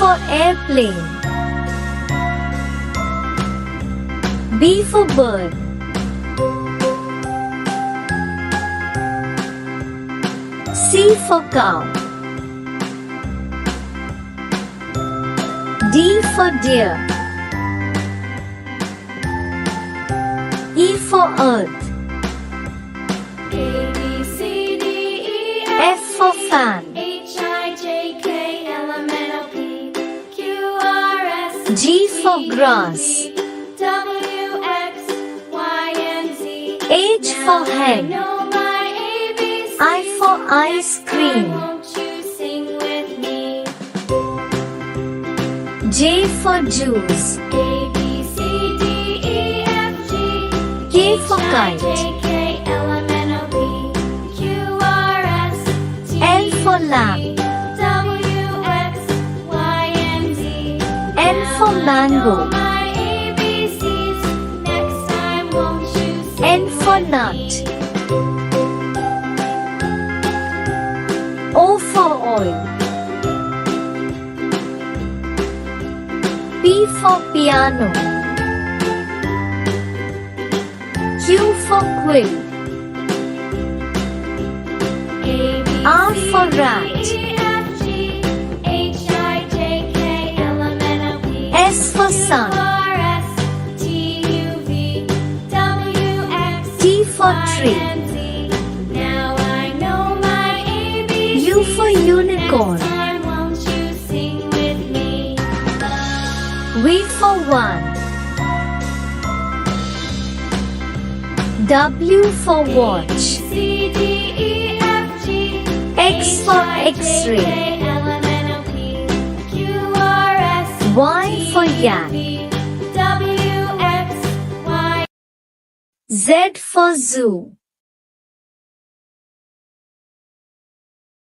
for airplane. B for bird. C for cow. D for deer. E for earth. A, B, C, D, E, F for fan. H, I, J, K, L, M, N, O, P, Q, R, S, G for grass. W, X, Y, and Z. H for I hen. know my ABCs. I for ice cream. Won't you sing with me? J for juice. A, B, C, D, E, F, G. K for H, I, kite. J, K, L, M, N, O, P, Q, R, S, T, L for U, lamb. V, W, X, Y, and Z. N for mango. My ABCs. Next time, won't you sing N for with nut. me? O for oil. P for piano. Q for quill. A, B, R C, for D, rat. E, F, G, H, I, J, K, L, M, N, O, P, S for Q, sun. R, S, T, U, V, W, X, T for Y, tree. and Z. Now I know my ABCs. U for unicorn. Next time, won't you sing with me? V for one. W for watch. C, D, E, F, G, X for X-ray. K, L, M, N, O, P, Q, R, S, Y for yak. V, W, X, Y. Z for zoo.